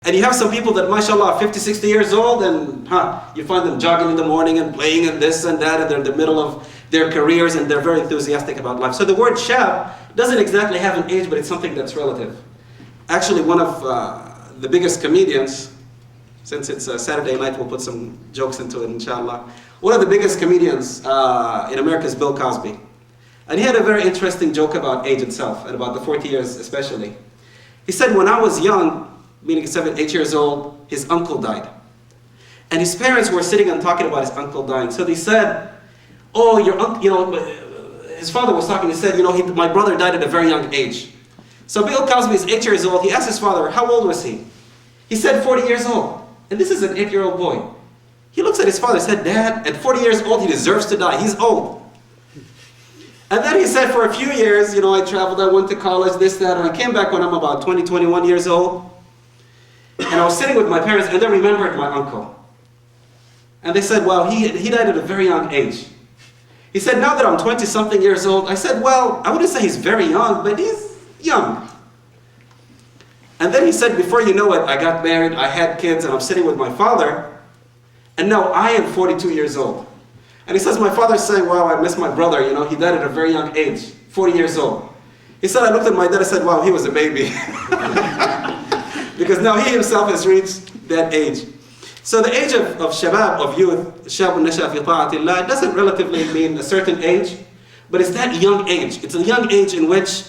And you have some people that, mashallah, 50, 60 years old, and you find them jogging in the morning and playing and this and that, and they're in the middle of their careers and they're very enthusiastic about life. So the word shab doesn't exactly have an age, but it's something that's relative. Actually, one of the biggest comedians, since it's a Saturday night, we'll put some jokes into it, inshallah. One of the biggest comedians in America is Bill Cosby. And he had a very interesting joke about age itself, and about the 40 years especially. He said, when I was young, meaning 7, 8 years old, his uncle died. And his parents were sitting and talking about his uncle dying. So they said, oh, your uncle, his father was talking, he said, my brother died at a very young age. So Bill Cosby is 8 years old. He asked his father, how old was he? He said 40 years old. And this is an 8-year-old boy. He looks at his father and said, Dad, at 40 years old, he deserves to die. He's old. And then he said, for a few years, I traveled, I went to college, this, that, and I came back when I'm about 20, 21 years old. And I was sitting with my parents, and they remembered my uncle. And they said, well, he died at a very young age. He said, now that I'm 20-something years old, I said, well, I wouldn't say he's very young, but he's young. And then he said, before you know it, I got married, I had kids, and I'm sitting with my father, and now I am 42 years old. And he says, my father's saying, wow, I miss my brother, he died at a very young age, 40 years old. He said, I looked at my dad and said, wow, he was a baby. Because now he himself has reached that age. So the age of shabab, of youth, shabun nasha fi ta'atillah, doesn't relatively mean a certain age, but it's that young age. It's a young age in which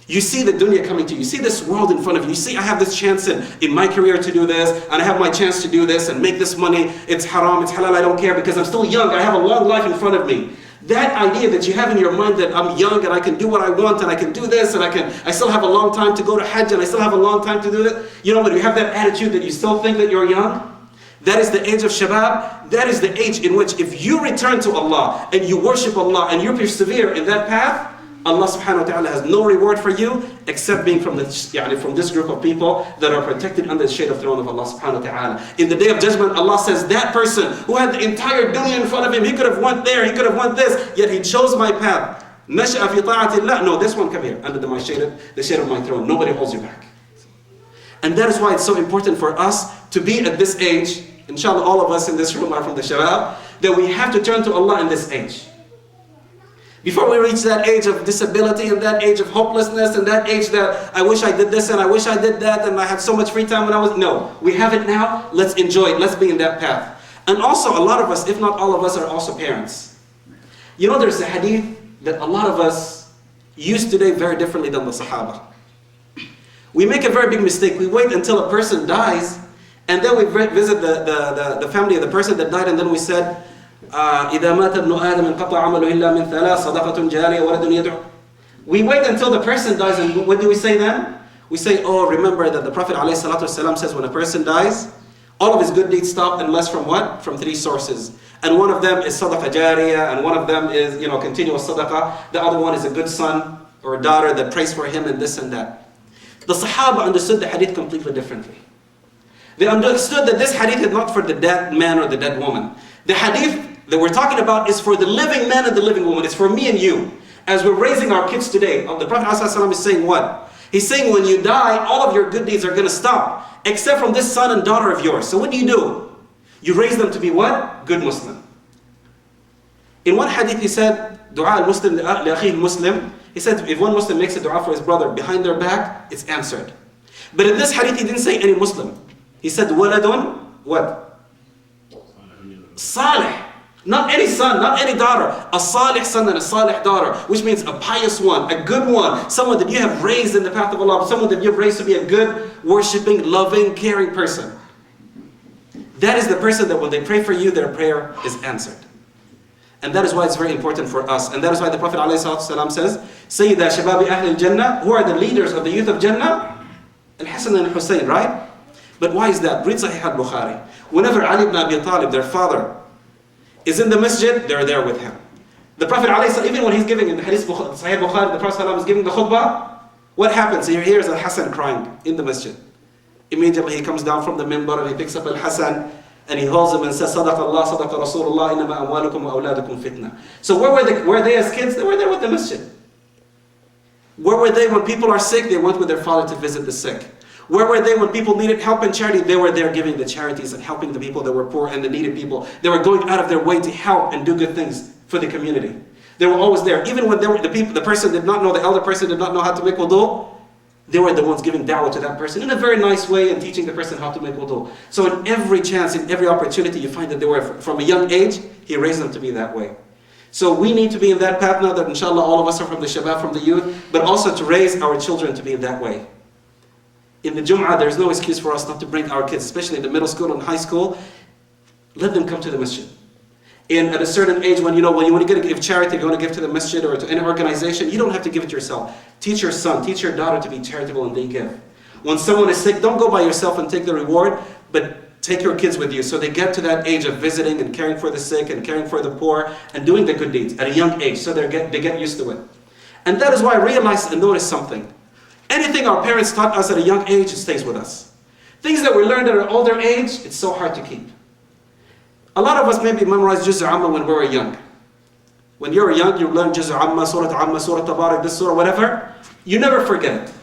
you see the dunya coming to you. You see this world in front of you. You see, I have this chance in my career to do this, and I have my chance to do this and make this money. It's haram, it's halal, I don't care because I'm still young. I have a long life in front of me. That idea that you have in your mind that I'm young and I can do what I want and I can do this and I still have a long time to go to Hajj and I still have a long time to do that. When you have that attitude that you still think that you're young, that is the age of shabab. That is the age in which if you return to Allah and you worship Allah and you persevere in that path, Allah subhanahu wa ta'ala has no reward for you except being from this group of people that are protected under the shade of the throne of Allah subhanahu wa ta'ala. In the day of judgment, Allah says that person who had the entire dunya in front of him, he could have went there, he could have went this, yet he chose my path. Nasha'a fi ta'atillah. No, this one, come here, under the shade of my throne. Nobody holds you back. And that is why it's so important for us to be at this age, inshallah all of us in this room are from the shabab, that we have to turn to Allah in this age. Before we reach that age of disability and that age of hopelessness and that age that I wish I did this and I wish I did that and I had so much free time when I was... No, we have it now, let's enjoy it, let's be in that path. And also a lot of us, if not all of us, are also parents. There's a hadith that a lot of us use today very differently than the Sahaba. We make a very big mistake. We wait until a person dies and then we visit the family of the person that died and then we said, إذا مات ابن آدم انقطع عمله إلا من ثلاث صدقة جارية ولد يدعو. We wait until the person dies, and what do we say then? We say, oh, remember that the Prophet ﷺ says when a person dies, all of his good deeds stop unless from what? From 3 sources. And one of them is sadaqah jariyah, and one of them is continuous sadaqah. The other one is a good son or a daughter that prays for him and this and that. The Sahaba understood the hadith completely differently. They understood that this hadith is not for the dead man or the dead woman. The hadith that we're talking about is for the living man and the living woman. It's for me and you. As we're raising our kids today, the Prophet ﷺ is saying what? He's saying when you die, all of your good deeds are going to stop, except from this son and daughter of yours. So what do? You raise them to be what? Good Muslim. In one hadith he said, Dua al-Muslim li-akhihi al-Muslim. He said if one Muslim makes a dua for his brother behind their back, it's answered. But in this hadith he didn't say any Muslim. He said waladun, what? Salih. Not any son, not any daughter. A salih son and a salih daughter, which means a pious one, a good one, someone that you have raised in the path of Allah, someone that you've raised to be a good, worshipping, loving, caring person. That is the person that when they pray for you, their prayer is answered. And that is why it's very important for us. And that is why the Prophet ﷺ says, Sayyida Shababi Ahl al-Jannah, who are the leaders of the youth of Jannah? Al-Hasan and Hussein, right? But why is that? Read Sahih al-Bukhari. Whenever Ali ibn Abi Talib, their father, is in the masjid, they're there with him. The Prophet ﷺ, even when he's giving in the Hadith Sahih Bukhari, the Prophet ﷺ is giving the khutbah, what happens? He hears Al-Hasan crying in the masjid. Immediately he comes down from the minbar and he picks up Al-Hasan and he holds him and says, Sadaqa Allah, Sadaqa Rasulullah, innama amwalukum wa awladukum fitna. So where were they as kids? They were there with the masjid. Where were they when people are sick? They went with their father to visit the sick. Where were they when people needed help and charity? They were there giving the charities and helping the people that were poor and the needed people. They were going out of their way to help and do good things for the community. They were always there. Even when the person did not know, the elder person did not know how to make wudu, they were the ones giving da'wah to that person in a very nice way and teaching the person how to make wudu. So in every chance, in every opportunity, you find that they were, from a young age, he raised them to be that way. So we need to be in that path now that inshallah all of us are from the shabab, from the youth, but also to raise our children to be in that way. In the Jum'ah, there's no excuse for us not to bring our kids, especially in the middle school and high school. Let them come to the masjid. And at a certain age, when you want to give charity, you want to give to the masjid or to any organization, you don't have to give it yourself. Teach your son, teach your daughter to be charitable and they give. When someone is sick, don't go by yourself and take the reward, but take your kids with you so they get to that age of visiting and caring for the sick and caring for the poor and doing the good deeds at a young age so they get used to it. And that is why I realized and noticed something. Anything our parents taught us at a young age, it stays with us. Things that we learned at an older age, it's so hard to keep. A lot of us maybe memorized Juz' Amma when we were young. When you were young, you learned Juz' Amma, Surah Tabarak, this surah, whatever. You never forget it.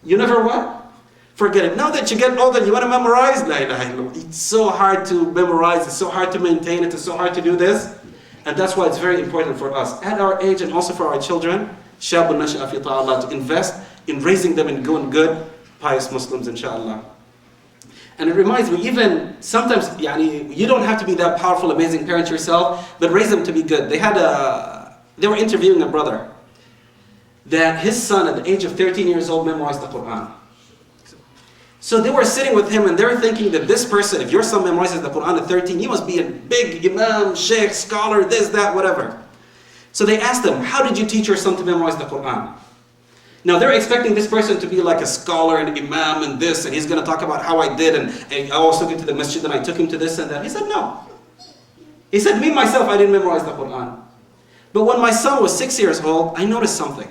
You never what? Forget it. Now that you get older, you want to memorize? La ilaha illallah. It's so hard to memorize, it's so hard to maintain it, it's so hard to do this. And that's why it's very important for us, at our age and also for our children, شاب نشأ في طاعة الله, to invest in raising them in good, pious Muslims, inshallah. And it reminds me, even sometimes, you don't have to be that powerful, amazing parent yourself, but raise them to be good. They were interviewing a brother that his son at the age of 13 years old memorized the Quran. So they were sitting with him and they were thinking that this person, if your son memorizes the Quran at 13, you must be a big imam, sheikh, scholar, this, that, whatever. So they asked him, how did you teach your son to memorize the Quran? Now they're expecting this person to be like a scholar and imam and this, and he's going to talk about how I did, and I also took him to the masjid and I took him to this and that. He said, no. He said, me, myself, I didn't memorize the Quran. But when my son was 6 years old, I noticed something.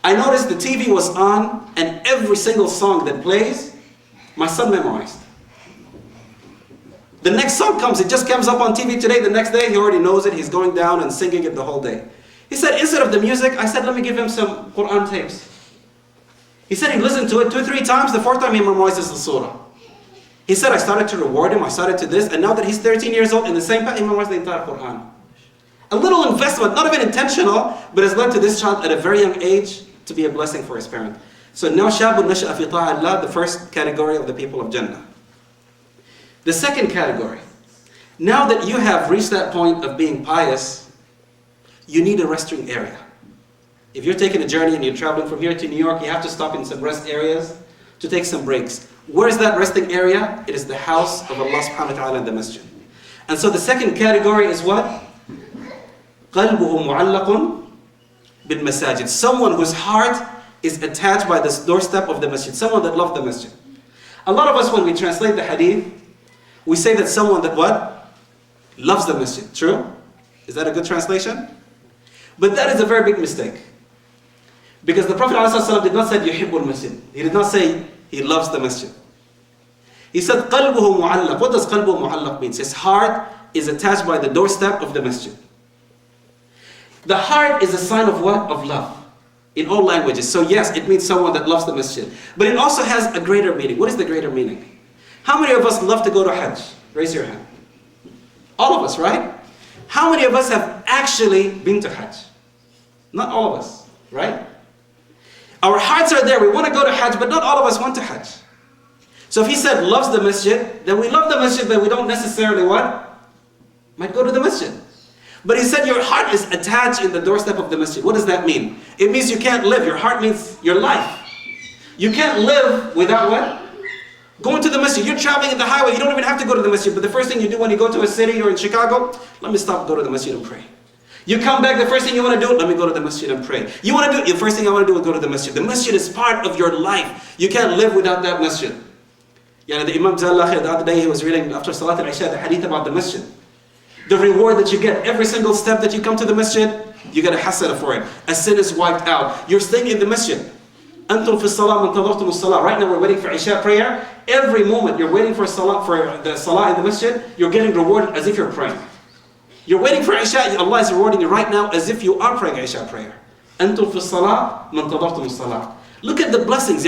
I noticed the TV was on, and every single song that plays, my son memorized. The next song comes, it just comes up on TV today, the next day he already knows it, he's going down and singing it the whole day. He said, instead of the music, I said, let me give him some Quran tapes. He said he listened to it 2-3 times, the 4th time he memorizes the surah. He said, I started to reward him, I started to this, and now that he's 13 years old, in the same path, he memorized the entire Quran. A little investment, not even intentional, but has led to this child at a very young age to be a blessing for his parent. So now, Shabun Nasha'a fi Ta'allah, the first category of the people of Jannah. The second category, now that you have reached that point of being pious, you need a resting area. If you're taking a journey and you're traveling from here to New York, you have to stop in some rest areas to take some breaks. Where is that resting area? It is the house of Allah subhanahu wa ta'ala in the masjid. And so the second category is what? قَلْبُهُ مُعَلَّقٌ بِالْمَسَاجِدِ. Someone whose heart is attached by the doorstep of the masjid. Someone that loves the masjid. A lot of us, when we translate the hadith, we say that someone that what? Loves the masjid. True? Is that a good translation? But that is a very big mistake. Because the Prophet ﷺ did not say yuhibbul masjid. He did not say he loves the masjid. He said qalbuhu mu'allaq. What does qalbuhu mu'allaq mean? His heart is attached by the doorstep of the masjid. The heart is a sign of what? Of love. In all languages. So yes, it means someone that loves the masjid. But it also has a greater meaning. What is the greater meaning? How many of us love to go to Hajj? Raise your hand. All of us, right? How many of us have actually been to Hajj? Not all of us, right? Our hearts are there. We want to go to Hajj, but not all of us want to Hajj. So if he said loves the masjid, then we love the masjid, but we don't necessarily what? Might go to the masjid. But he said your heart is attached in the doorstep of the masjid. What does that mean? It means you can't live. Your heart means your life. You can't live without what? Going to the masjid. You're traveling in the highway. You don't even have to go to the masjid. But the first thing you do when you go to a city or in Chicago, let me stop, go to the masjid and pray. You come back, the first thing you want to do, let me go to the masjid and pray. You want to do, the first thing I want to do is go to the masjid. The masjid is part of your life. You can't live without that masjid. The Imam Zalakhi, the other day he was reading after Salat al-Isha, the hadith about the masjid. The reward that you get, every single step that you come to the masjid, you get a hasana for it. A sin is wiped out. You're staying in the masjid. أنتم في الصلاة من تظرتم الصلاة. Right now we're waiting for Isha prayer. Every moment you're waiting for salah, for the salah in the masjid, you're getting rewarded as if you're praying. You're waiting for Isha, Allah is rewarding you right now as if you are praying Isha prayer. أنتم في الصلاة من تظرتم الصلاة. Look at the blessings.